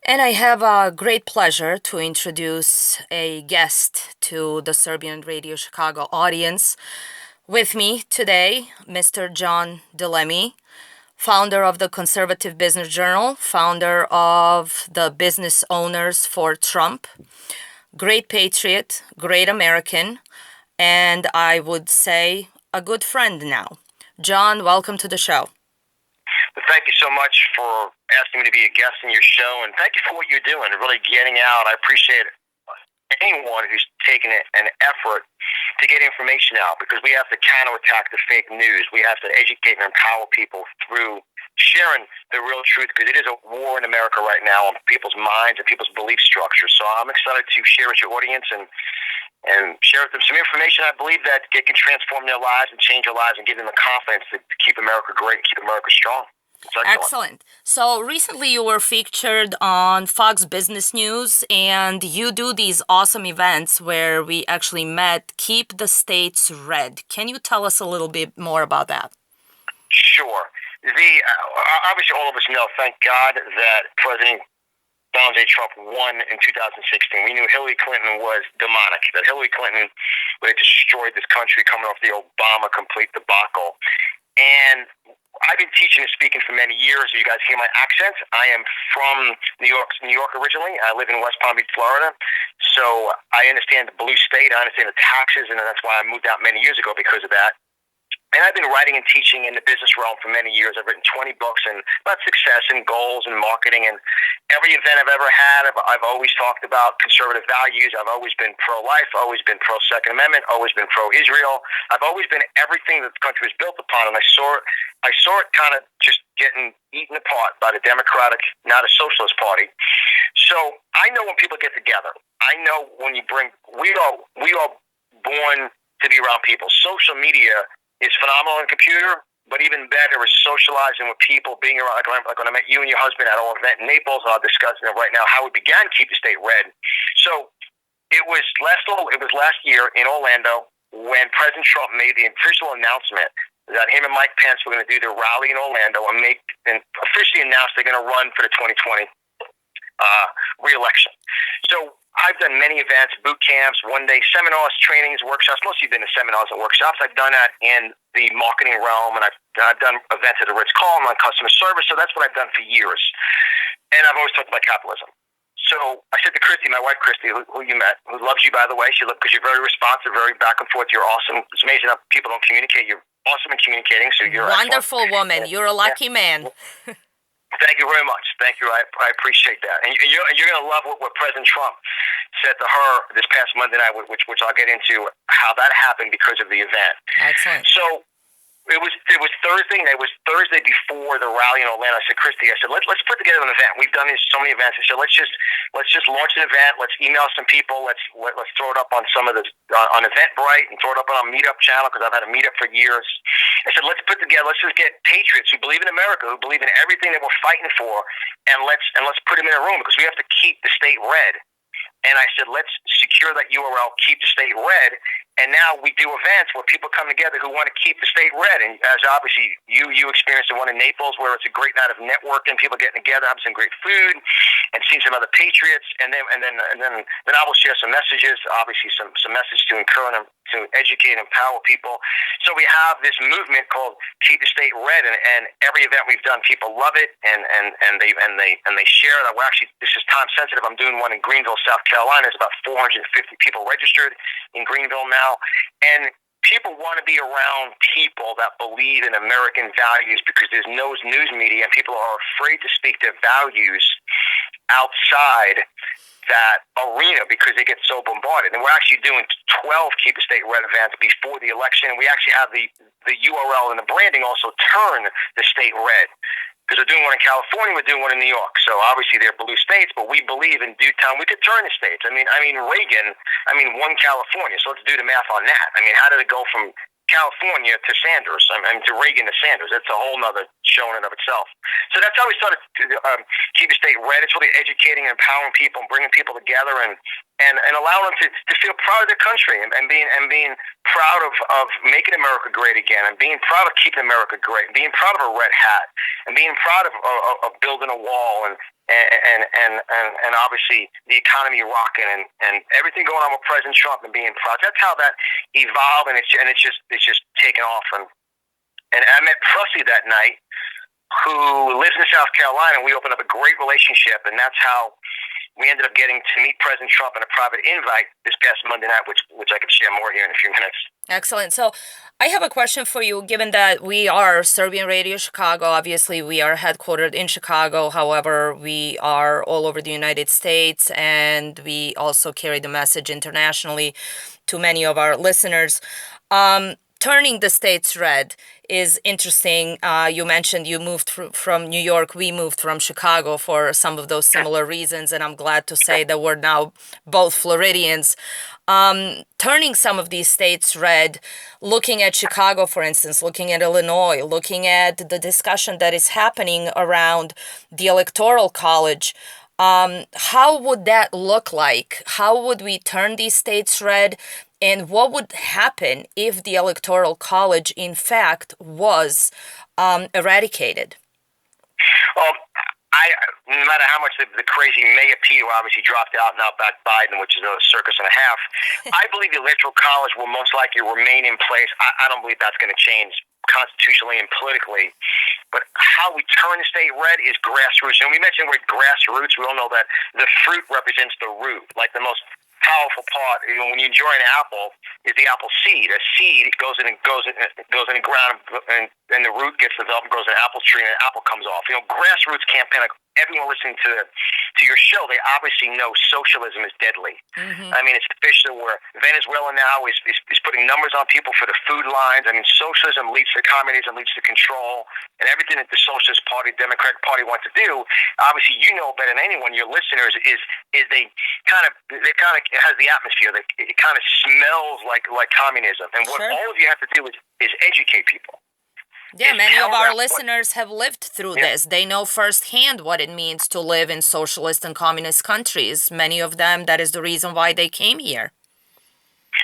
And I have a great pleasure to introduce a guest to the Serbian Radio Chicago audience. With me today, Mr. John Lemme, founder of the Conservative Business Journal, founder of the Business Owners for Trump, great patriot, great American, and I would say a good friend now. John, welcome to the show. But thank you so much for asking me to be a guest in your show, and thank you for what you're doing, really getting out. I appreciate anyone who's taken an effort to get information out, because we have to counterattack the fake news. We have to educate and empower people through sharing the real truth, because it is a war in America right now on people's minds and people's belief structures. So I'm excited to share with your audience and share with them some information I believe that it can transform their lives and change their lives and give them the confidence to keep America great and keep America strong. Excellent. So recently you were featured on Fox Business News, and you do these awesome events where we actually met Keep the States Red. Can you tell us a little bit more about that? Sure. Obviously all of us know, thank God, that President Donald J. Trump won in 2016. We knew Hillary Clinton was demonic, that Hillary Clinton would have destroyed this country coming off the Obama complete debacle. And I've been teaching and speaking for many years. You guys hear my accent. I am from New York originally. I live in West Palm Beach, Florida. So I understand the blue state. I understand the taxes, and that's why I moved out many years ago because of that. And I've been writing and teaching in the business realm for many years. I've written 20 books about success and goals and marketing. And every event I've ever had, I've always talked about conservative values. I've always been pro-life, always been pro-Second Amendment, always been pro-Israel. I've always been everything that the country was built upon. And I saw it kind of just getting eaten apart by the Democratic, not a socialist party. So I know when people get together. I know when you bring, we are born to be around people. Social media is phenomenal on a computer, but even better is socializing with people, being around, like when I met you and your husband at our event in Naples, and I'll discuss right now how we began Keep the State Red. So it was last year in Orlando when President Trump made the official announcement that him and Mike Pence were going to do their rally in Orlando and officially announced they're going to run for the 2020 re-election. So I've done many events, boot camps, one-day seminars, trainings, workshops. Mostly been in seminars and workshops. I've done that in the marketing realm, and I've done events at the Ritz-Carlton on customer service. So that's what I've done for years. And I've always talked about capitalism. So I said to Christy, my wife Christy, who you met, who loves you, by the way. Because you're very responsive, very back and forth. You're awesome. It's amazing how people don't communicate. You're awesome in communicating. So you're wonderful excellent. Woman. You're a lucky man. Thank you very much. Thank you. I appreciate that. And you're going to love what President Trump said to her this past Monday night, which I'll get into how that happened because of the event. Excellent. So it was Thursday, and it was Thursday before the rally in Orlando. I said, Christy, let's put together an event. We've done so many events. I said, let's just launch an event. Let's email some people. Let's throw it up on some of the on Eventbrite and throw it up on our Meetup channel, because I've had a Meetup for years. I said, let's just get patriots who believe in America, who believe in everything that we're fighting for, and let's put them in a room, because we have to keep the state red. And I said, let's secure that URL, Keep the State Red. And now we do events where people come together who want to keep the state red. And as obviously you experienced the one in Naples, where it's a great night of networking, people getting together, having some great food, and seeing some other patriots. And then I will share some messages, obviously some messages to encourage them, to educate and empower people. So we have this movement called Keep the State Red, and every event we've done, people love it, and they share it. Well, actually, this is time sensitive. I'm doing one in Greenville, South Carolina. There's about 450 people registered in Greenville now. And people want to be around people that believe in American values, because there's no news media, and people are afraid to speak their values outside that arena because they get so bombarded. And we're actually doing 12 Keep the State Red events before the election. And we actually have the URL and the branding also turn the state red. Because we're doing one in California, we're doing one in New York. So obviously they're blue states, but we believe in due time we could turn the states. I mean Reagan, won California. So let's do the math on that. How did it go from California to Sanders, to Reagan to Sanders? That's a whole nother show in and of itself. So that's how we started to Keep the State Red. It's really educating and empowering people and bringing people together and allowing them to feel proud of their country and being proud of making America great again, and being proud of keeping America great, and being proud of a red hat, and being proud of building a wall, and and obviously the economy rocking and everything going on with President Trump and being proud. That's how that evolved, and it's just taken off. And I met Presley that night, who lives in South Carolina, and we opened up a great relationship, and that's how we ended up getting to meet President Trump in a private invite this past Monday night, which I can share more here in a few minutes. Excellent. So I have a question for you, given that we are Serbian Radio Chicago. Obviously, we are headquartered in Chicago. However, we are all over the United States, and we also carry the message internationally to many of our listeners. Turning the states red is interesting. You mentioned you moved from New York. We moved from Chicago for some of those similar reasons, and I'm glad to say that we're now both Floridians. Turning some of these states red, looking at Chicago, for instance, looking at Illinois, looking at the discussion that is happening around the Electoral College, how would that look like? How would we turn these states red? And what would happen if the Electoral College, in fact, was eradicated? Well, no matter how much the crazy Mayor Peter obviously dropped out, now back Biden, which is a circus and a half, I believe the Electoral College will most likely remain in place. I don't believe that's going to change constitutionally and politically. But how we turn the state red is grassroots. And we mentioned we're grassroots. We all know that the fruit represents the root, like the most powerful part. When you enjoy an apple, is the apple seed. A seed goes in the ground, and the root gets developed, goes in an apple tree, and an apple comes off. Grassroots campaign. Like everyone listening to your show, they obviously know socialism is deadly. Mm-hmm. I mean, it's official where Venezuela now is putting numbers on people for the food lines. I mean, socialism leads to communism, leads to control, and everything that the Socialist Party, Democratic Party want to do. Obviously, you know better than anyone. Your listeners is they kind of it has the atmosphere. It kind of smells like communism. And what all of you have to do is educate people. Yeah, many of our listeners have lived through this. They know firsthand what it means to live in socialist and communist countries. Many of them, that is the reason why they came here.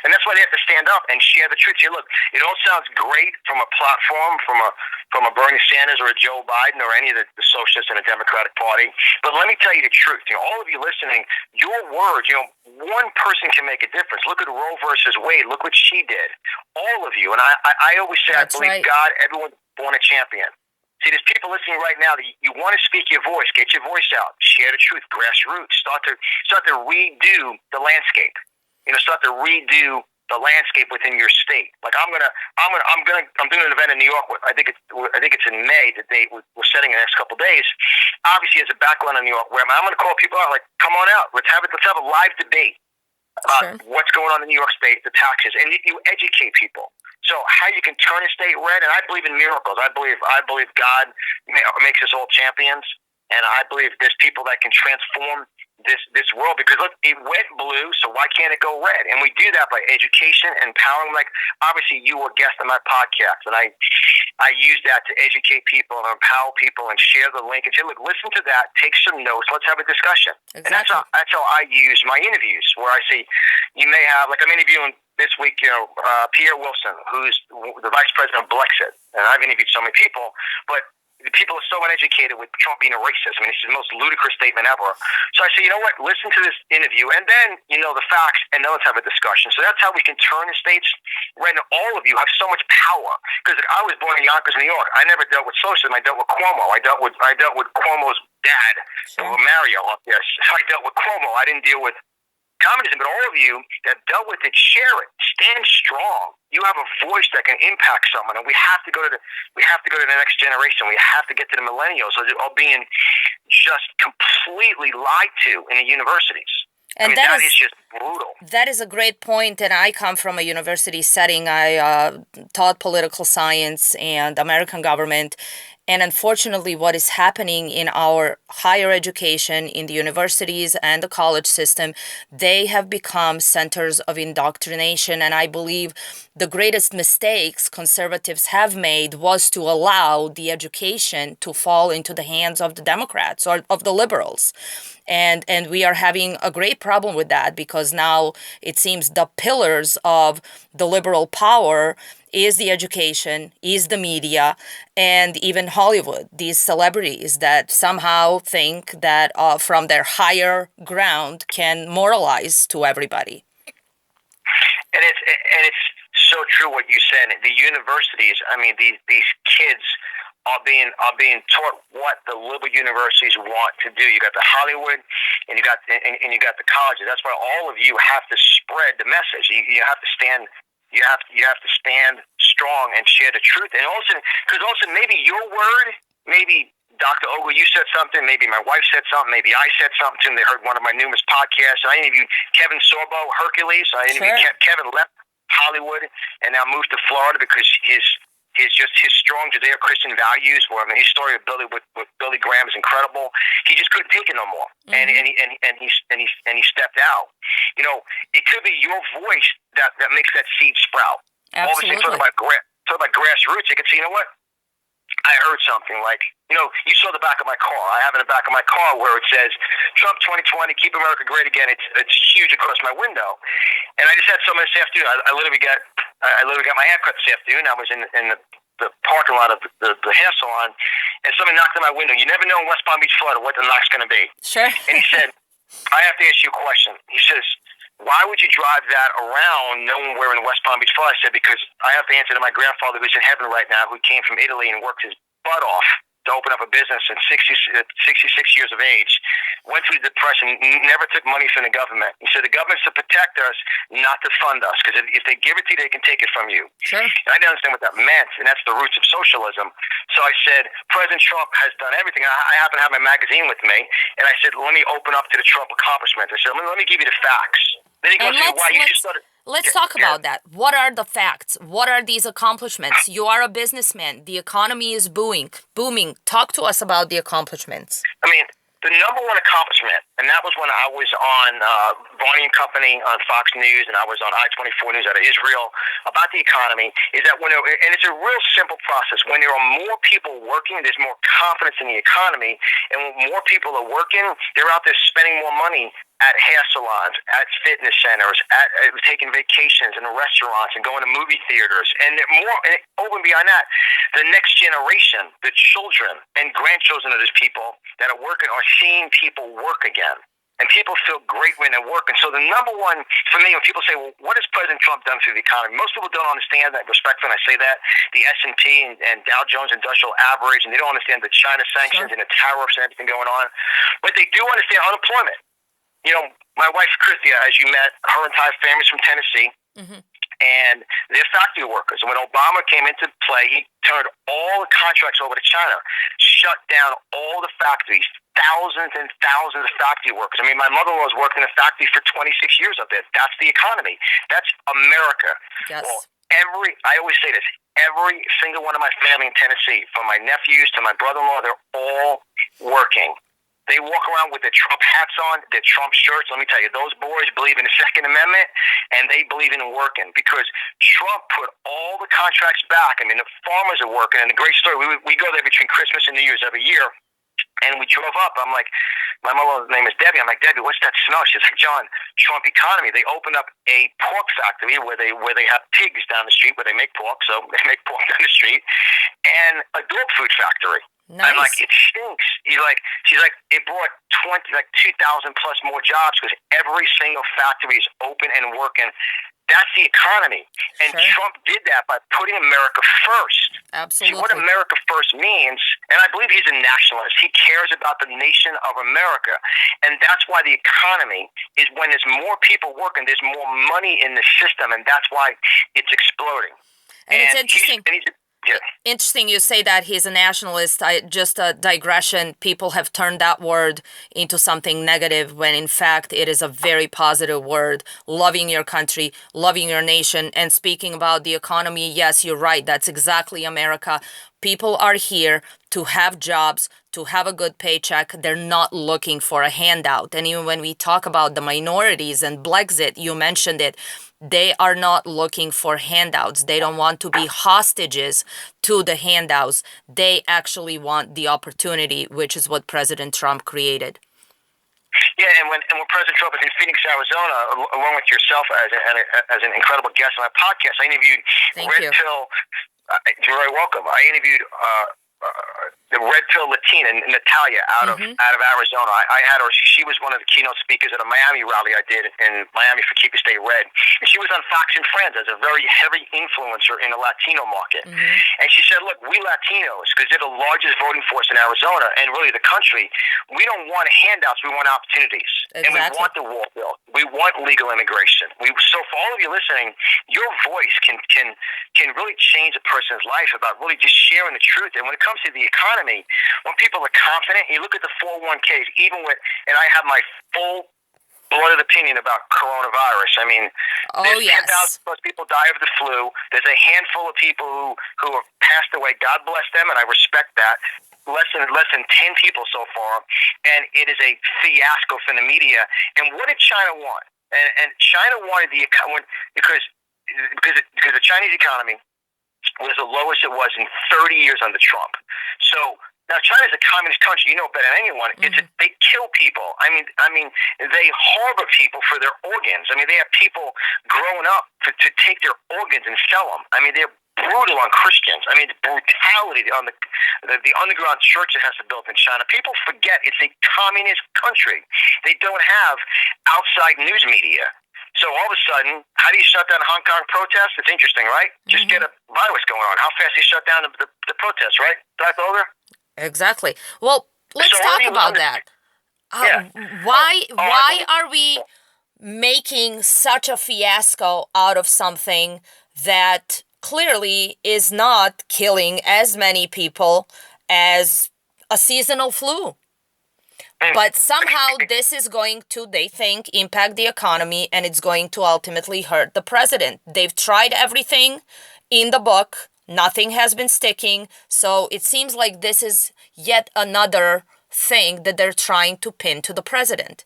And that's why they have to stand up and share the truth. Look, it all sounds great from a platform, from a Bernie Sanders or a Joe Biden or any of the socialists in the Democratic Party. But let me tell you the truth. All of you listening, your words, one person can make a difference. Look at Roe versus Wade. Look what she did. All of you. And I always say, that's I believe right. God, everyone's born a champion. See, there's people listening right now that you want to speak your voice. Get your voice out. Share the truth. Grassroots. Start to redo the landscape. Start to redo the landscape within your state. Like I'm doing an event in New York. I think it's in May. The date we're setting in the next couple of days. Obviously, as a background in New York, where I'm going to call people out. Like, come on out. Let's have a live debate about what's going on in New York State, the taxes, and you educate people. So how you can turn a state red, and I believe in miracles. I believe God makes us all champions, and I believe there's people that can transform this world, because look, it went blue, so why can't it go red? And we do that by education and empowering. Like, obviously you were a guest on my podcast, and I use that to educate people and empower people and share the link and say, look, listen to that, take some notes, let's have a discussion. Exactly. And that's how I use my interviews, where I say, you may have, like, I'm interviewing this week, Pierre Wilson, who's the vice president of Brexit, and I've interviewed so many people, but the people are so uneducated with Trump being a racist. I mean, it's the most ludicrous statement ever. So I say, you know what? Listen to this interview, and then the facts, and then let's have a discussion. So that's how we can turn the states red. And all of you have so much power. Because I was born in Yonkers, New York. I never dealt with socialism. I dealt with Cuomo. I dealt with Cuomo's dad, Mario. Yes, so I dealt with Cuomo. I didn't deal with communism, but all of you that dealt with it, share it. Stand strong. You have a voice that can impact someone, and we have to go to the next generation. We have to get to the millennials, so they're all being just completely lied to in the universities. And that is just brutal. That is a great point, and I come from a university setting. I taught political science and American government. And unfortunately, what is happening in our higher education, in the universities and the college system, they have become centers of indoctrination. And I believe the greatest mistakes conservatives have made was to allow the education to fall into the hands of the Democrats or of the liberals. And we are having a great problem with that, because now it seems the pillars of the liberal power is the education, is the media, and even Hollywood, these celebrities that somehow think that from their higher ground can moralize to everybody. And it's so true what you said. The universities, I mean, these kids are being taught what the liberal universities want to do. You got the Hollywood, and you got the colleges. That's why all of you have to spread the message. You have to stand. You have to stand strong and share the truth. And also, because also maybe your word, maybe Dr. Ogle, you said something. Maybe my wife said something. Maybe I said something. They heard one of my numerous podcasts. I interviewed Kevin Sorbo, Hercules. I interviewed Kevin left Hollywood and now moved to Florida because his strong Judeo-Christian values were. I mean, his story with Billy Graham is incredible. He just couldn't take it no more, and he stepped out. You know, it could be your voice that makes that seed sprout. Absolutely. Talk about grassroots. You can see, you know what? I heard something like, you saw the back of my car. I have in the back of my car where it says, Trump 2020, keep America great again. It's huge across my window. And I just had someone this afternoon. I literally got my hair cut this afternoon. I was in the parking lot of the hair salon, and someone knocked on my window. You never know in West Palm Beach, Florida, what the knock's going to be. Sure. And he said, I have to ask you a question. He says, why would you drive that around knowing we're in West Palm Beach, Florida? I said, because I have to answer to my grandfather who's in heaven right now, who came from Italy and worked his butt off to open up a business at 66 years of age, went through depression, never took money from the government. He said, the government's to protect us, not to fund us, because if they give it to you, they can take it from you. Sure. And I didn't understand what that meant, and that's the roots of socialism. So I said, President Trump has done everything. I happen to have my magazine with me, and I said, let me open up to the Trump accomplishments. I said, let me give you the facts. Then he goes, why you should start. Let's talk about that. What are the facts? What are these accomplishments? You are a businessman. The economy is booming. Talk to us about the accomplishments. I mean, the number one accomplishment, and that was when I was on Barney and Company on Fox News, and I was on I-24 News out of Israel about the economy, is that and it's a real simple process. When there are more people working, there's more confidence in the economy, and when more people are working, they're out there spending more money at hair salons, at fitness centers, at taking vacations in restaurants and going to movie theaters. And over and beyond that, the next generation, the children and grandchildren of these people that are working are seeing people work again. And people feel great when they're working. So the number one, for me, when people say, well, what has President Trump done for the economy? Most people don't understand that, respectfully, when I say that, the S&P and Dow Jones Industrial Average, and they don't understand the China sanctions and the tariffs and everything going on. But they do understand unemployment. My wife, Christy, as you met, her entire family's from Tennessee, and they're factory workers. And when Obama came into play, he turned all the contracts over to China, shut down all the factories, thousands and thousands of factory workers. I mean, my mother-in-law's worked in a factory for 26 years up there. That's the economy. That's America. Yes. Well, I always say this, every single one of my family in Tennessee, from my nephews to my brother-in-law, they're all working. They walk around with their Trump hats on, their Trump shirts. Let me tell you, those boys believe in the Second Amendment, and they believe in working because Trump put all the contracts back. I mean, the farmers are working, and the great story, we go there between Christmas and New Year's every year, and we drove up. I'm like, my mother's name is Debbie. I'm like, Debbie, what's that smell? She's like, John, Trump economy. They opened up a pork factory where they have pigs down the street where they make pork, so they make pork down the street, and a dog food factory. Nice. I'm like, it stinks. She's like, it brought 2,000 plus more jobs because every single factory is open and working. That's the economy. And Sure. Trump did that by putting America first. Absolutely. See, what America first means, and I believe he's a nationalist. He cares about the nation of America. And that's why the economy is when there's more people working, there's more money in the system, and that's why it's exploding. And it's interesting. Yeah. Interesting you say that he's a nationalist. Just a digression. People have turned that word into something negative when in fact it is a very positive word. Loving your country, loving your nation, and speaking about the economy. Yes, you're right. That's exactly America. People are here to have jobs, to have a good paycheck. They're not looking for a handout. And even when we talk about the minorities and Brexit, you mentioned it, they are not looking for handouts. They don't want to be hostages to the handouts. They actually want the opportunity, which is what President Trump created. Yeah, and when President Trump was in Phoenix, Arizona, along with yourself as an incredible guest on my podcast, I interviewed Red Pill. You're very welcome. I interviewed the Red Pill Latina, Natalia, out of Arizona. I had her. She was one of the keynote speakers at a Miami rally I did in Miami for Keep It Stay Red. And she was on Fox and Friends as a very heavy influencer in the Latino market. And she said, look, we Latinos, because they're the largest voting force in Arizona and really the country, we don't want handouts, we want opportunities. Exactly. And we want the wall built. We want legal immigration. So for all of you listening, your voice can really change a person's life about really just sharing the truth. And when it comes to the economy, when people are confident, you look at the 401ks, even with, and I have my full blooded opinion about coronavirus. I mean, there's 10,000 plus people die of the flu. There's a handful of people who have passed away. God bless them, and I respect that. Less than 10 people so far, and it is a fiasco from the media. And what did China want? And China wanted the economy because the Chinese economy was the lowest it was in 30 years under Trump. So now China's a communist country. You know better than anyone. They kill people. I mean, they harbor people for their organs. I mean, they have people growing up to take their organs and sell them. I mean, they're brutal on Christians. I mean, the brutality on the underground church that has to be built in China. People forget it's a communist country. They don't have outside news media. So all of a sudden, how do you shut down Hong Kong protests? It's interesting, right? Just get a virus going on. How fast do you shut down the protests, right? Dr. Olga? Exactly. Well, let's talk about that. Why are we making such a fiasco out of something that clearly is not killing as many people as a seasonal flu? But somehow this is going to, they think, impact the economy, and it's going to ultimately hurt the president. They've tried everything in the book. Nothing has been sticking. So it seems like this is yet another thing that they're trying to pin to the president.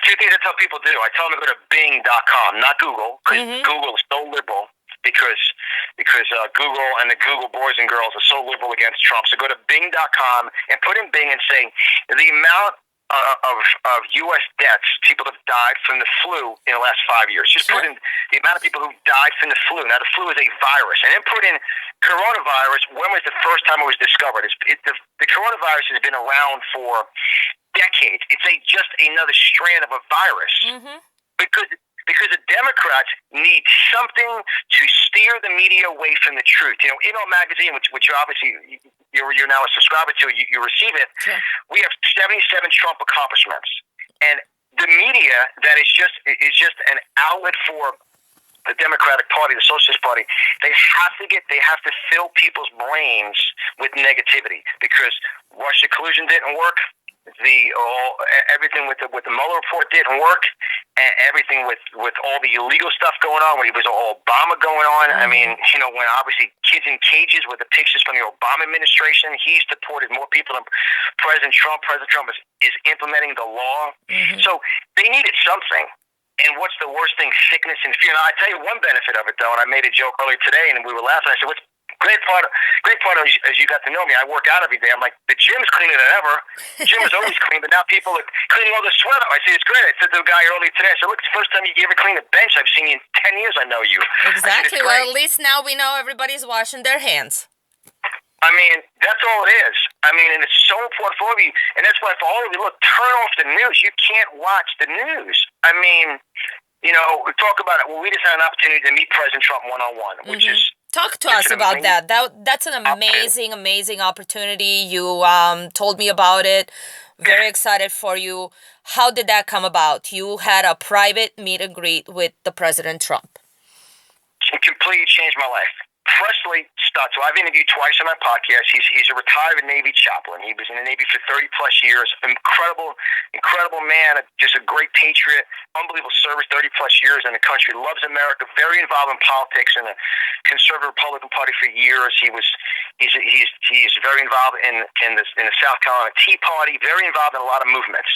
Two things I tell people to do. I tell them to go to Bing.com, not Google, because Google is so liberal. Because Google and the Google boys and girls are so liberal against Trump. So go to Bing.com and put in Bing and say the amount of U.S. deaths, people have died from the flu in the last 5 years. Just put in the amount of people who died from the flu. Now, the flu is a virus. And then put in coronavirus. When was the first time it was discovered? The coronavirus has been around for decades. It's just another strand of a virus. Because the Democrats need something to steer the media away from the truth. You know, in our magazine, which you're obviously you're now a subscriber to, you receive it. We have 77 Trump accomplishments, and the media that is just an outlet for the Democratic Party, the Socialist Party. They have to fill people's brains with negativity because Russia collusion didn't work. Everything with the Mueller report didn't work, and everything with all the illegal stuff going on, when it was all Obama going on. I mean, you know, when obviously kids in cages with the pictures from the Obama administration, he's deported more people than President Trump. President Trump is implementing the law. So they needed something. And what's the worst thing? Sickness and fear. Now, I tell you one benefit of it, though, and I made a joke earlier today, and we were laughing. I said, what's great part of, as you got to know me, I work out every day. I'm like, the gym's cleaner than ever. The gym is always clean, but now people are cleaning all the sweat up. I said, it's great. I said to the guy earlier today, I said, look, it's the first time you ever cleaned a bench I've seen you in 10 years. I know you. Exactly. Well, at least now we know everybody's washing their hands. I mean, that's all it is. I mean, and it's so important for all of you. And that's why for all of you, look, turn off the news. You can't watch the news. I mean, you know, talk about it. Well, we just had an opportunity to meet President Trump one-on-one, which is... Talk to us about that. That's an amazing opportunity. You told me about it. Very excited for you. How did that come about? You had a private meet and greet with the President Trump. It completely changed my life. Presley Stutz, so I've interviewed twice on my podcast. He's a retired Navy chaplain. He was in the Navy for 30 plus years. Incredible man, just a great patriot, unbelievable service, 30 plus years in the country, loves America, very involved in politics in the conservative Republican Party for years. He's very involved in the South Carolina Tea Party, very involved in a lot of movements.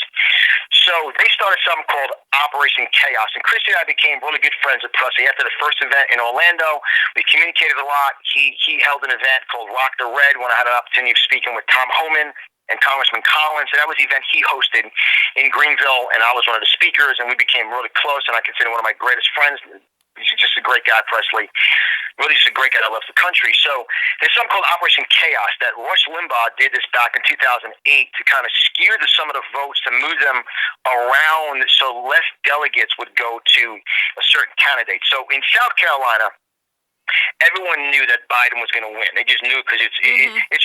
So they started something called Operation Chaos, and Christy and I became really good friends with Presley. After the first event in Orlando, we communicated a lot. He held an event called Rock the Red when I had an opportunity of speaking with Tom Homan and Congressman Collins. And that was the event he hosted in Greenville, and I was one of the speakers, and we became really close, and I consider one of my greatest friends. He's just a great guy, Presley. Really just a great guy that loves the country. So there's something called Operation Chaos that Rush Limbaugh did this back in 2008 to kind of skew some of the votes, to move them around so less delegates would go to a certain candidate. So in South Carolina, everyone knew that Biden was going to win. They just knew because it's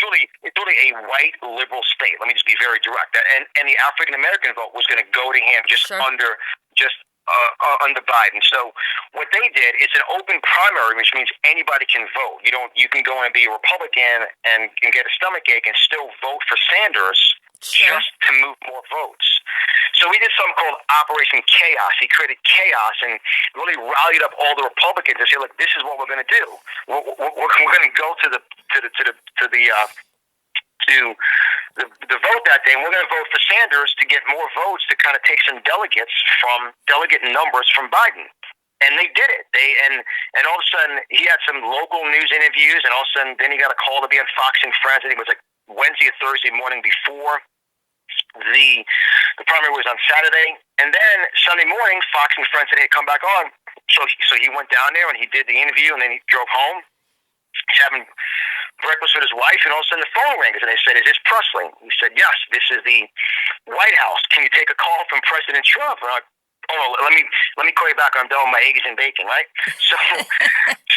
really a white liberal state. Let me just be very direct. And the African American vote was going to go to him just under Biden. So what they did is an open primary, which means anybody can vote. You can go in and be a Republican and get a stomach ache and still vote for Sanders just to move more votes. So we did something called Operation Chaos. He created chaos and really rallied up all the Republicans and said, "Look, this is what we're going to do. We're going to go to the vote that day, and we're going to vote for Sanders to get more votes to kind of take some delegate numbers from Biden." And they did it. And all of a sudden he had some local news interviews, and all of a sudden then he got a call to be on Fox and Friends. I think it was like Wednesday or Thursday morning before the primary was on Saturday, and then Sunday morning Fox and Friends said, "Hey, come back on." So he went down there and he did the interview, and then he drove home. He's having breakfast with his wife, and all of a sudden the phone rings, and they said, "Is this Presley?" He said, "Yes, this is the White House. Can you take a call from President Trump?" And I'm like, "Oh, let me call you back. I'm done with my eggs and bacon, right?"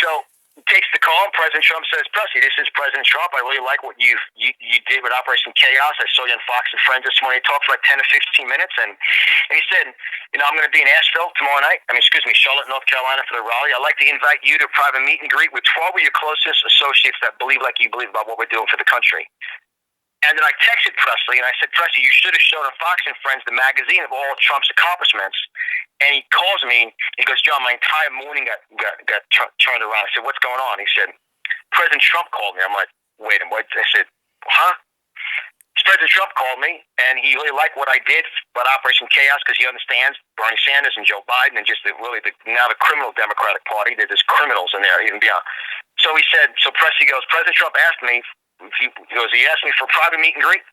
So he takes the call, and President Trump says, "Presley, this is President Trump. I really like what you did with Operation Chaos. I saw you on Fox and Friends this morning." He talked for like 10 to 15 minutes, and he said, "I'm going to be in Asheville tomorrow night. Charlotte, North Carolina for the rally. I'd like to invite you to a private meet and greet with 12 of your closest associates that believe like you believe about what we're doing for the country." And then I texted Presley, and I said, "Presley, you should have shown on Fox and Friends the magazine of all Trump's accomplishments." And he calls me. He goes, "John, my entire morning got turned around." I said, "What's going on?" He said, "President Trump called me." I'm like, "Wait a minute." I said, "Huh?" President Trump called me, and he really liked what I did about Operation Chaos because he understands Bernie Sanders and Joe Biden and just now the criminal Democratic Party. They're just criminals in there, even beyond. So he said, Presley goes, "President Trump asked me, he asked me for a private meet and greet.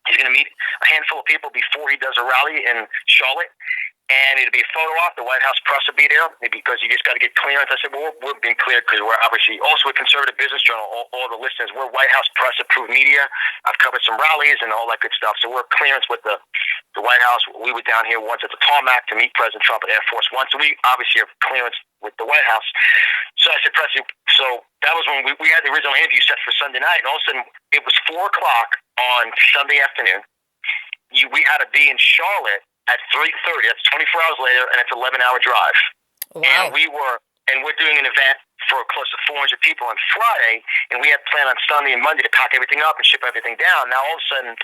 He's going to meet a handful of people before he does a rally in Charlotte. And it'll be a photo op. The White House press will be there because you just got to get clearance." I said, "Well, we're being cleared because we're obviously also a conservative business journal. All the listeners, we're White House press approved media. I've covered some rallies and all that good stuff. So we're clearance with the White House. We were down here once at the tarmac to meet President Trump at Air Force One. So we obviously have clearance with the White House." So I said, "President," so that was when we had the original interview set for Sunday night, and all of a sudden it was 4:00 on Sunday afternoon. We had to be in Charlotte at 3:30. That's 24 hours later, and it's an 11-hour drive. Wow. And we're doing an event for close to 400 people on Friday, and we had planned on Sunday and Monday to pack everything up and ship everything down. Now all of a sudden,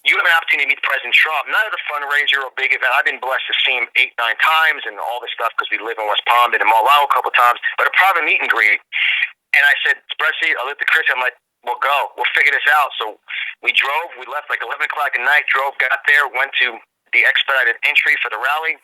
you have an opportunity to meet President Trump, not at a fundraiser or a big event. I've been blessed to see him 8-9 times and all this stuff because we live in West Palm, been in Mar-a-Lago a couple of times, but a private meet and greet. And I said, "Presley," I looked at Chris, I'm like, "We'll go. We'll figure this out." So we drove. We left like 11 o'clock at night, got there, went to the expedited entry for the rally,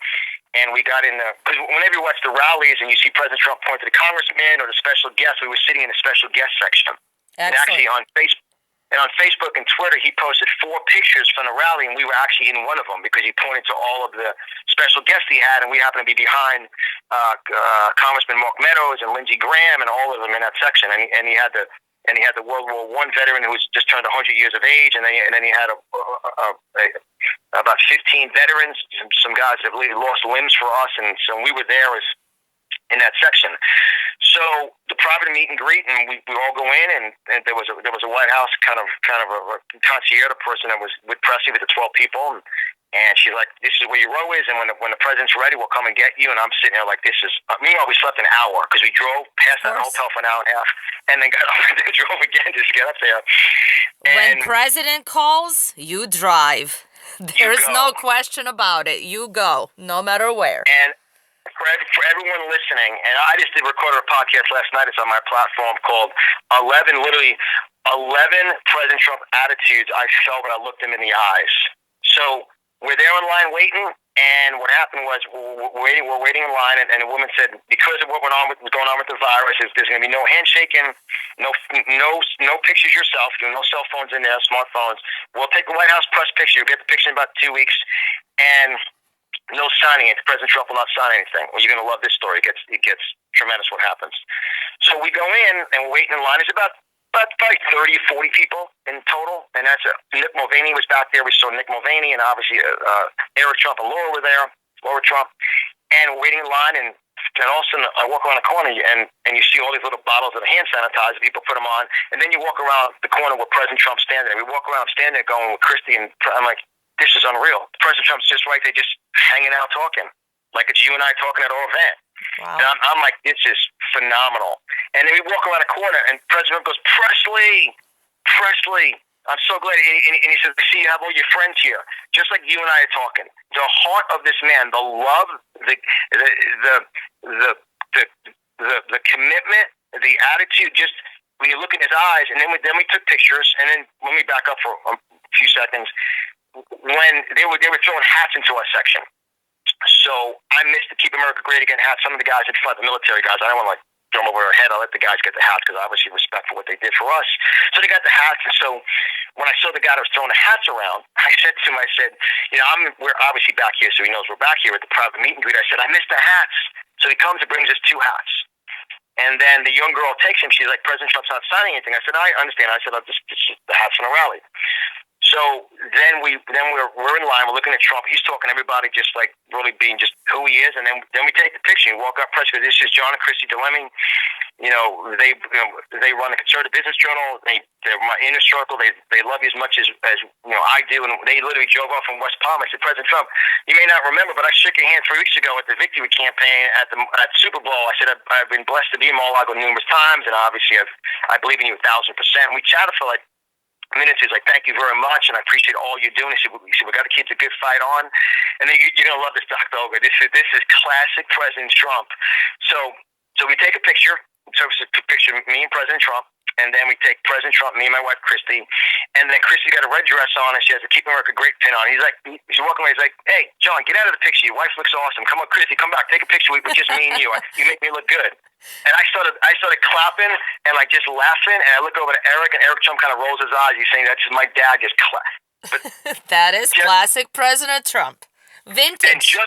and we got in there. Because whenever you watch the rallies and you see President Trump point to the congressman or the special guest, we were sitting in the special guest section. Excellent. And actually on Facebook and Twitter, he posted 4 pictures from the rally, and we were actually in one of them because he pointed to all of the special guests he had, and we happened to be behind Congressman Mark Meadows and Lindsey Graham and all of them in that section. And he had the World War I veteran who was just turned 100 years of age, and then he had about 15 veterans, some guys that have really lost limbs for us, and so we were there as in that section. So the private meet and greet, and we all go in, and there was a White House kind of a concierge person that was with Presley with the 12 people, and she's like, "This is where your row is, and when the president's ready, we'll come and get you." And I'm sitting there like, this is. Meanwhile, we slept an hour because we drove past that hotel for an hour and a half, and then got up and then drove again just to get up there. When President calls, you drive. There's no question about it. You go, no matter where. And for everyone listening, and I just recorded a podcast last night. It's on my platform called 11 President Trump attitudes I felt when I looked him in the eyes. So we're there in line waiting, And what happened was we're waiting in line, and the woman said, because of what was going on with the virus, there's going to be no handshaking, no pictures yourself, no cell phones in there, smartphones. We'll take the White House press picture. You'll get the picture in about 2 weeks, and no signing it. President Trump will not sign anything. Well, you're going to love this story. It gets tremendous what happens. So we go in, and we're waiting in line. It's about probably 30 or 40 people in total, and that's Nick Mulvaney was back there. We saw Nick Mulvaney, and obviously Eric Trump and Laura were there, Laura Trump, and we're waiting in line, and all of a sudden I walk around the corner, and you see all these little bottles of hand sanitizer, people put them on, and then you walk around the corner where President Trump's standing there. We walk around, I'm standing there going with Christy, and I'm like, this is unreal. President Trump's just right there, just hanging out talking, like it's you and I talking at our event. Wow. And I'm like, this is phenomenal. And then we walk around a corner, and President goes, Presley, I'm so glad. And he says, I see you have all your friends here, just like you and I are talking. The heart of this man, the love, the commitment, the attitude, just when you look in his eyes. And then we took pictures, and then let me back up for a few seconds. When they were throwing hats into our section. So I missed the Keep America Great Again hat. Some of the guys in front, the military guys, I don't want to throw them over their head. I'll let the guys get the hats because obviously respect for what they did for us. So they got the hats. And so when I saw the guy that was throwing the hats around, I said to him, we're obviously back here, so he knows we're back here at the private meet and greet. I said, I missed the hats. So he comes and brings us 2 hats. And then the young girl takes him. She's like, President Trump's not signing anything. I said, I understand. I said, this is the hats from the rally. So then we're in line. We're looking at Trump. He's talking to everybody, just like really being just who he is. And then we take the picture. We walk up, press. This is John and Christy DeLemme. They run the Conservative Business Journal. They're my inner circle. They love you as much as I do. And they literally drove off from West Palm. I said, President Trump, you may not remember, but I shook your hand 3 weeks ago at the victory campaign at Super Bowl. I said I've been blessed to be in Mar-a-Lago numerous times, and obviously I believe in you 1,000%. We chatted for like minutes. He's like, thank you very much, and I appreciate all you're doing. He said, we got to keep the good fight on. And then you're going to love this, Dr. Olga. This is classic President Trump. So we take a picture. So it's a picture of me and President Trump. And then we take President Trump, me and my wife, Christy. And then Christy got a red dress on, and she has a Keep America Great pin on. He's walking away. He's like, hey, John, get out of the picture. Your wife looks awesome. Come on, Christy, come back. Take a picture with just me and you. You make me look good. And I started clapping and like just laughing. And I look over to Eric, and Eric Trump kind of rolls his eyes. He's saying, that's just my dad just clap. That is classic President Trump. Vintage.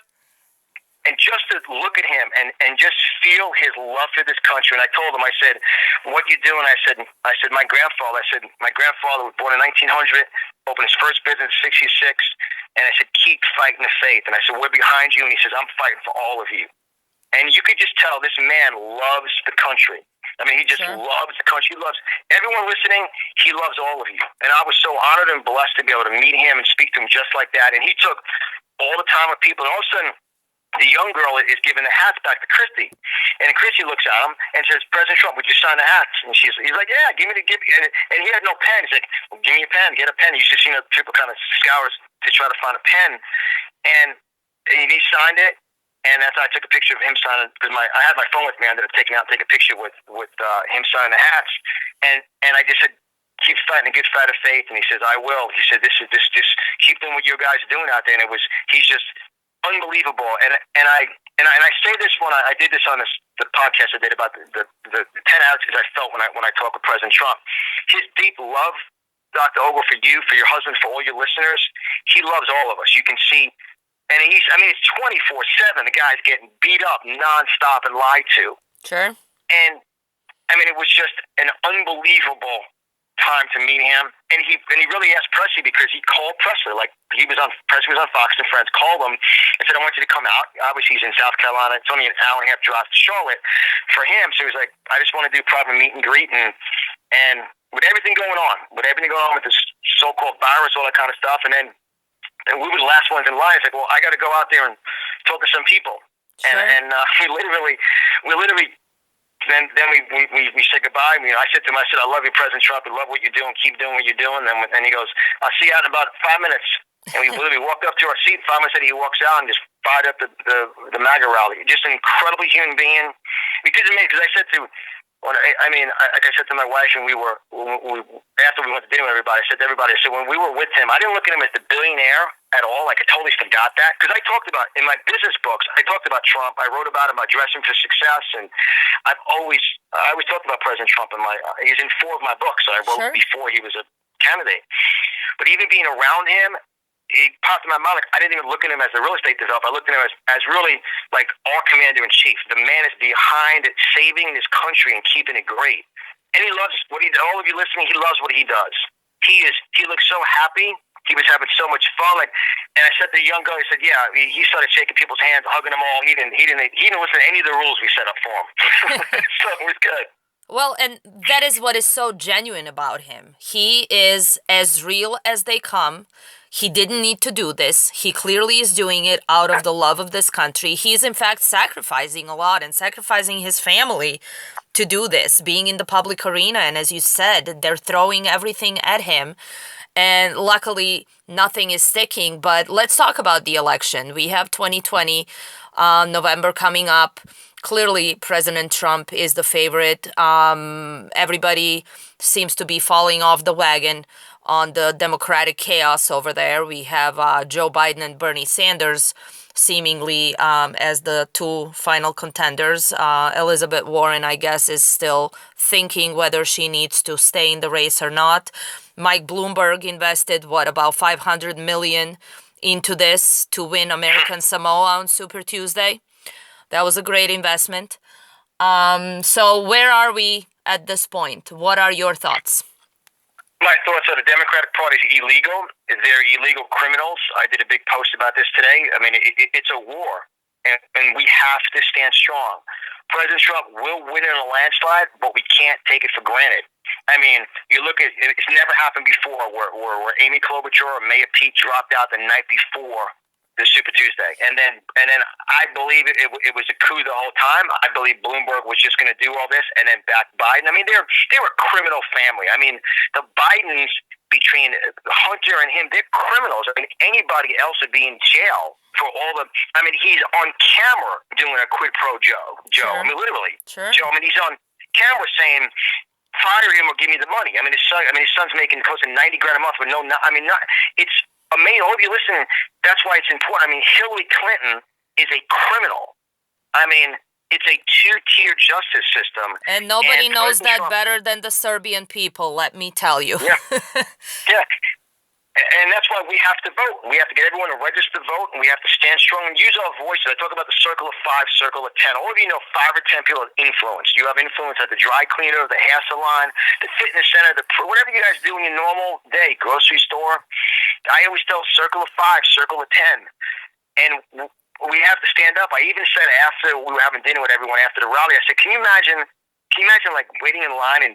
And just to look at him and just feel his love for this country. And I told him, I said, what you doing? I said, my grandfather was born in 1900, opened his first business in 66. And I said, keep fighting the faith. And I said, we're behind you. And he says, I'm fighting for all of you. And you could just tell this man loves the country. I mean, he just loves the country. He loves everyone listening. He loves all of you. And I was so honored and blessed to be able to meet him and speak to him just like that. And he took all the time with people. And all of a sudden, the young girl is giving the hats back to Christy. And Christy looks at him and says, President Trump, would you sign the hats? And he's like, yeah, give me. And he had no pen. He's like, well, give me a pen, get a pen. You should see people kind of scours to try to find a pen. And he signed it. And as I took a picture of him signing, because I had my phone with me, I ended up taking out, take a picture with him signing the hats. And I just said, keep fighting a good fight of faith. And he says, I will. He said, this just keep doing what you guys are doing out there. And he's just unbelievable. And I say this when I did this on the podcast I did about the 10 attitudes I felt when I talk with President Trump. His deep love, Dr. Ogle, for you, for your husband, for all your listeners, he loves all of us. You can see. And it's 24/7. The guy's getting beat up nonstop and lied to. Sure. And it was just an unbelievable time to meet him. And he really asked Presley, because he called Presley. Like Presley was on Fox and Friends, called him and said, I want you to come out. Obviously he's in South Carolina. It's only an hour and a half drive to Charlotte for him. So he was like, I just want to do a private meet and greet, and with everything going on with this so-called virus, all that kind of stuff. And we were the last ones in line. It's like, well, I got to go out there and talk to some people. Sure. And we literally, then we said goodbye. I said to him, I love you, President Trump. I love what you're doing. Keep doing what you're doing. And he goes, I'll see you out in about 5 minutes. And we literally walked up to our seat. 5 minutes later, he walks out and just fired up the MAGA rally. Just an incredibly human being. Because I said to, like I said to my wife, and after we went to dinner with everybody, I said to everybody, when we were with him, I didn't look at him as the billionaire at all. Like I totally forgot that because I talked about in my business books. I talked about Trump. I wrote about him, about dressing for success, and I always talked about President Trump in my. He's in 4 of my books that I wrote before he was a candidate. But even being around him, he popped in my mind. Like I didn't even look at him as a real estate developer. I looked at him as really like our commander in chief. The man is behind saving this country and keeping it great. And he loves what he. All of you listening, he loves what he does. He looks so happy. He was having so much fun. And I said to the young guy, I said, "Yeah." He started shaking people's hands, hugging them all. He didn't listen to any of the rules we set up for him. So it was good. Well, and that is what is so genuine about him. He is as real as they come. He didn't need to do this. He clearly is doing it out of the love of this country. He is, in fact, sacrificing a lot and sacrificing his family to do this, being in the public arena. And as you said, they're throwing everything at him. And luckily, nothing is sticking. But let's talk about the election. We have 2020, November coming up. Clearly, President Trump is the favorite. Everybody seems to be falling off the wagon on the Democratic chaos over there. We have Joe Biden and Bernie Sanders seemingly as the 2 final contenders. Elizabeth Warren, I guess, is still thinking whether she needs to stay in the race or not. Mike Bloomberg invested, about $500 million into this to win American Samoa on Super Tuesday. That was a great investment. So where are we at this point? What are your thoughts? My thoughts are the Democratic Party is illegal. They're illegal criminals. I did a big post about this today. I mean, it's a war, and we have to stand strong. President Trump will win in a landslide, but we can't take it for granted. I mean, you look at it's never happened before where Amy Klobuchar or Mayor Pete dropped out the night before the Super Tuesday, and then I believe it was a coup the whole time. I believe Bloomberg was just going to do all this and then back Biden. I mean, they were a criminal family. I mean, the Bidens between Hunter and him, they're criminals. I mean, anybody else would be in jail for all the. I mean, he's on camera doing a quid pro Joe. Sure. I mean, literally, sure. Joe. I mean, he's on camera saying, "Fire him or give me the money." I mean, his son's making close to $90,000 a month with it's. All of you listening, that's why it's important. I mean, Hillary Clinton is a criminal. I mean, it's a 2-tier justice system. And nobody knows that better than the Serbian people, let me tell you. Yeah. Yeah. And that's why we have to vote. We have to get everyone to register to vote, and we have to stand strong and use our voices. I talk about the circle of 5, circle of 10. All of you know 5 or 10 people have influence. You have influence at the dry cleaner, the hair salon, the fitness center, whatever you guys do in your normal day, grocery store. I always tell circle of 5, circle of 10. And we have to stand up. I even said after we were having dinner with everyone after the rally, I said, can you imagine like waiting in line and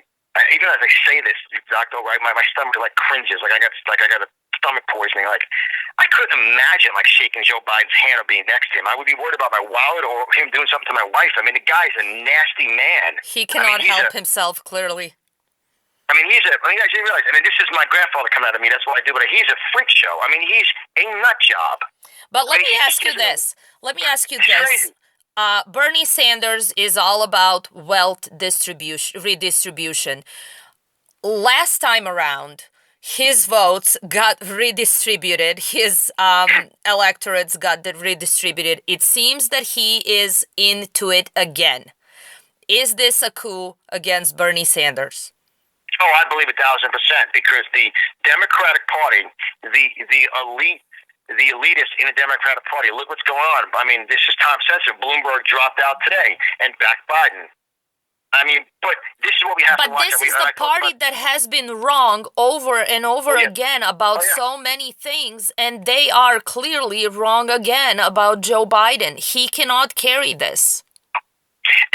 even as I say this, Doctor, right, my stomach like cringes, like I got a stomach poisoning. Like I couldn't imagine like shaking Joe Biden's hand or being next to him. I would be worried about my wallet or him doing something to my wife. I mean, the guy's a nasty man. He cannot help himself, clearly. I mean, you guys didn't realize. I mean, this is my grandfather coming out of me. That's what I do. But he's a freak show. I mean, he's a nut job. But let me ask you this. Bernie Sanders is all about wealth redistribution. Last time around, his votes got redistributed. His electorates got redistributed. It seems that he is into it again. Is this a coup against Bernie Sanders? Oh, I believe 1,000%, because the Democratic Party, the elitists in the Democratic Party, look what's going on. I mean, this is time sensitive. Bloomberg dropped out today and backed Biden. I mean, but this is what we have to watch. But this is the party that has been wrong over and over again about so many things, and they are clearly wrong again about Joe Biden. He cannot carry this.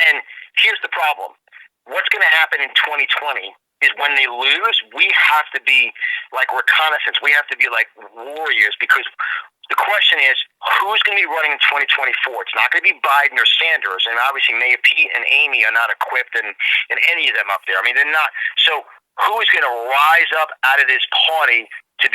And here's the problem. What's going to happen in 2020 is when they lose, we have to be like reconnaissance. We have to be like warriors, because the question is, who's going to be running in 2024? It's not going to be Biden or Sanders, and obviously Mayor Pete and Amy are not equipped, and any of them up there. I mean, they're not. So who is going to rise up out of this party to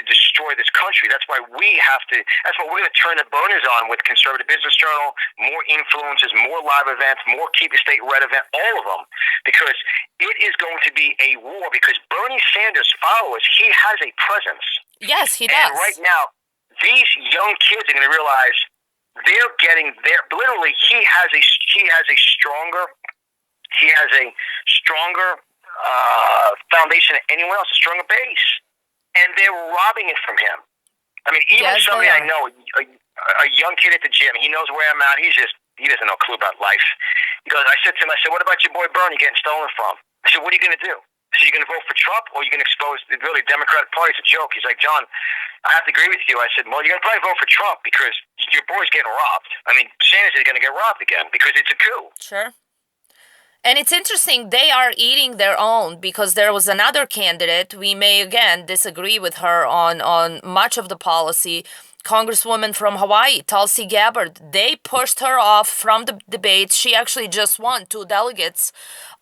destroy this country? That's why we have to. That's why we're going to turn the burners on with Conservative Business Journal, more influencers, more live events, more Keep the State Red event, all of them, because it is going to be a war. Because Bernie Sanders' followers, he has a presence. Yes, he does. And right now, these young kids are going to realize they're getting there. Literally, he has a stronger foundation than anyone else, a stronger base, and they're robbing it from him. I mean, even somebody I know, a young kid at the gym, he knows where I'm at. He doesn't know a clue about life. He goes, I said to him, what about your boy Bernie getting stolen from? I said, what are you going to do? So you're going to vote for Trump, or you're going to expose the really Democratic Party? It's a joke. He's like, John, I have to agree with you. I said, well, you're going to probably vote for Trump because your boy's getting robbed. I mean, Sanders is going to get robbed again because it's a coup. Sure. And it's interesting, they are eating their own, because there was another candidate, we may again disagree with her on much of the policy, Congresswoman from Hawaii, Tulsi Gabbard. They pushed her off from the debate. She actually just won 2 delegates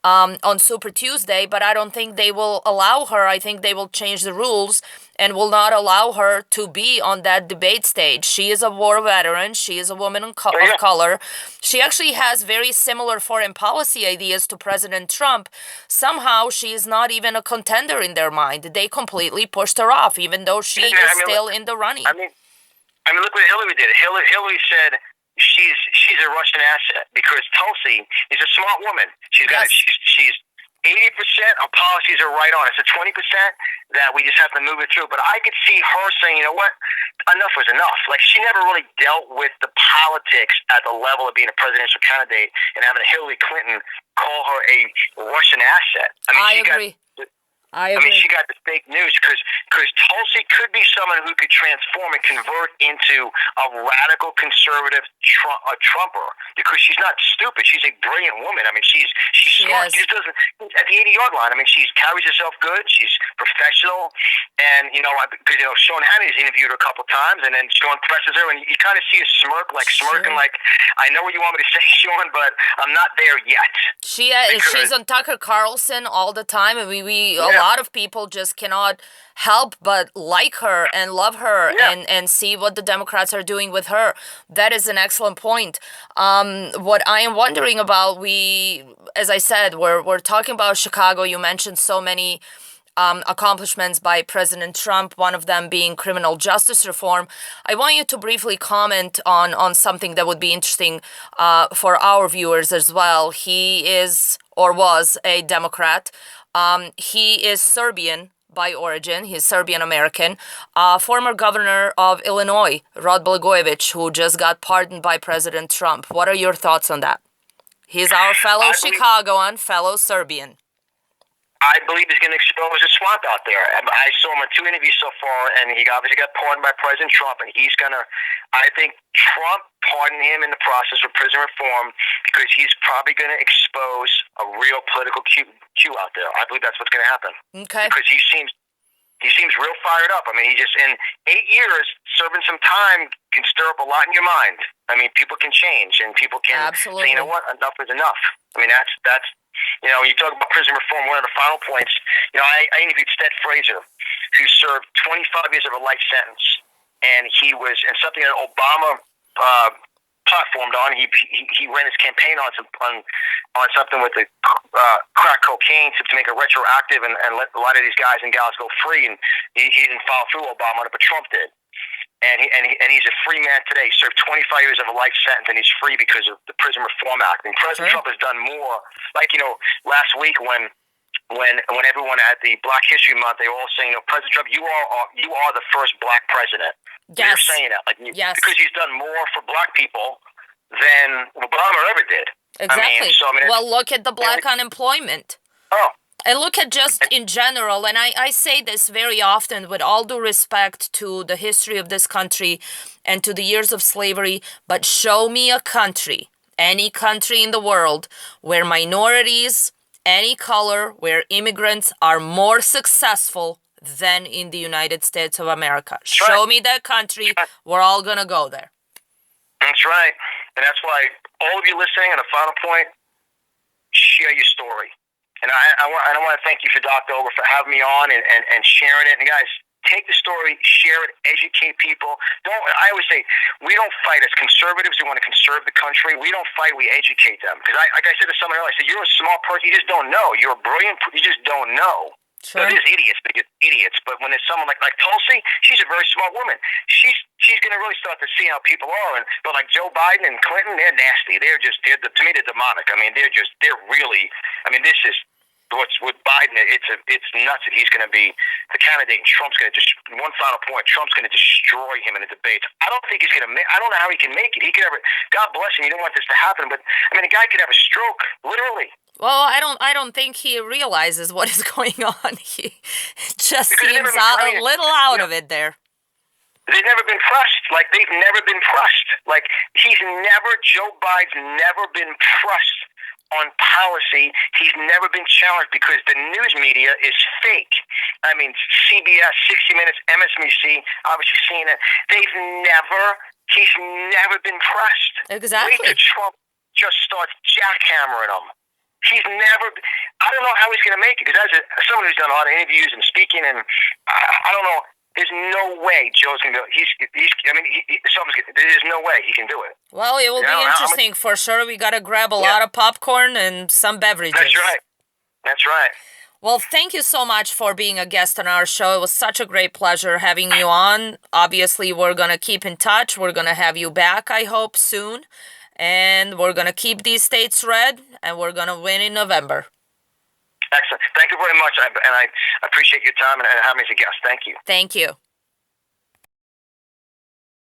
on Super Tuesday, but I don't think they will allow her. I think they will change the rules and will not allow her to be on that debate stage. She is a war veteran. She is a woman of color. She actually has very similar foreign policy ideas to President Trump. Somehow, she is not even a contender in their mind. They completely pushed her off, even though she is still in the running. I mean, look what Hillary did. Hillary said she's a Russian asset because Tulsi is a smart woman. She's 80% of policies are right on. It's a 20% that we just have to move it through. But I could see her saying, you know what, enough was enough. Like, she never really dealt with the politics at the level of being a presidential candidate and having Hillary Clinton call her a Russian asset. I agree. I mean, she got the fake news because Tulsi could be someone who could transform and convert into a radical conservative Trumper because she's not stupid. She's a brilliant woman. I mean, she's smart. She just doesn't at the 80-yard line. I mean, she carries herself good. She's professional, and because Sean Hannity's interviewed her a couple times, and then Sean presses her, and you kind of see a smirking, like, I know what you want me to say, Sean, but I'm not there yet. She's on Tucker Carlson all the time, and a lot of people just cannot help but like her and love her and see what the Democrats are doing with her. That is an excellent point. What I am wondering about, as I said, we're talking about Chicago. You mentioned so many accomplishments by President Trump, one of them being criminal justice reform. I want you to briefly comment on something that would be interesting for our viewers as well. He is or was a Democrat. He is Serbian by origin. He's Serbian-American. Former governor of Illinois, Rod Blagojevich, who just got pardoned by President Trump. What are your thoughts on that? He's our fellow Chicagoan, fellow Serbian. I believe he's going to expose a swamp out there. I saw him in 2 interviews so far, and he obviously got pardoned by President Trump, and he's going to, I think Trump pardoned him in the process of prison reform because he's probably going to expose a real political Q out there. I believe that's what's going to happen. Okay. Because he seems real fired up. I mean, he just, in 8 years, serving some time can stir up a lot in your mind. I mean, people can change, and people can say, you know what, enough is enough. I mean, that's when you talk about prison reform, one of the final points, I interviewed Sted Fraser, who served 25 years of a life sentence, and he was, and something that Obama platformed on, he ran his campaign on something with the crack cocaine to make it retroactive and let a lot of these guys and gals go free, and he didn't follow through Obama on it, but Trump did. And he's a free man today. He served 25 years of a life sentence, and he's free because of the Prison Reform Act. And President Trump has done more. Like, last week when everyone at the Black History Month, they were all saying, President Trump, you are the first black president. Yes. They're saying that, because he's done more for black people than Obama ever did. Exactly. Well, look at the black unemployment. Oh. And look at just in general, and I say this very often with all due respect to the history of this country and to the years of slavery, but show me a country, any country in the world, where minorities, any color, where immigrants are more successful than in the United States of America. Show me that country, we're all going to go there. That's right. And that's why all of you listening, on a final point, share your story. And I want to thank you for Dr. Ober for having me on and sharing it. And guys, take the story, share it, educate people. I always say, we don't fight as conservatives who want to conserve the country. We don't fight, we educate them. Because like I said to someone else, I said, you're a smart person, you just don't know. You're a brilliant, you just don't know. Sure. So there's idiots, but when there's someone like Tulsi, she's a very smart woman. She's going to really start to see how people are. But like Joe Biden and Clinton, they're nasty. To me, they're demonic. I mean, they're really. I mean, this is what's with Biden. It's nuts that he's going to be the candidate, and Trump's going to just. One final point: Trump's going to destroy him in the debates. I don't think he's going to. I don't know how he can make it. He could have. God bless him. You don't want this to happen, but I mean, the guy could have a stroke, literally. Well, I don't think he realizes what is going on. He just Because seems a little out of it there. They've never been crushed. Like, they've never been crushed. Like, Joe Biden's never been crushed on policy. He's never been challenged because the news media is fake. I mean, CBS, 60 Minutes, MSNBC, obviously CNN. He's never been crushed. Exactly. Wait till Trump just starts jackhammering him. He's never. I don't know how he's going to make it, because as someone who's done a lot of interviews and speaking, and I don't know. There's no way Joe's going to do it. There's no way he can do it. Well, it will be interesting for sure. We got to grab a lot of popcorn and some beverages. That's right. Well, thank you so much for being a guest on our show. It was such a great pleasure having you on. Obviously, we're going to keep in touch. We're going to have you back, I hope, soon. And we're going to keep these states red, and we're going to win in November. Excellent. Thank you very much, and I appreciate your time and having me as a guest. Thank you. Thank you.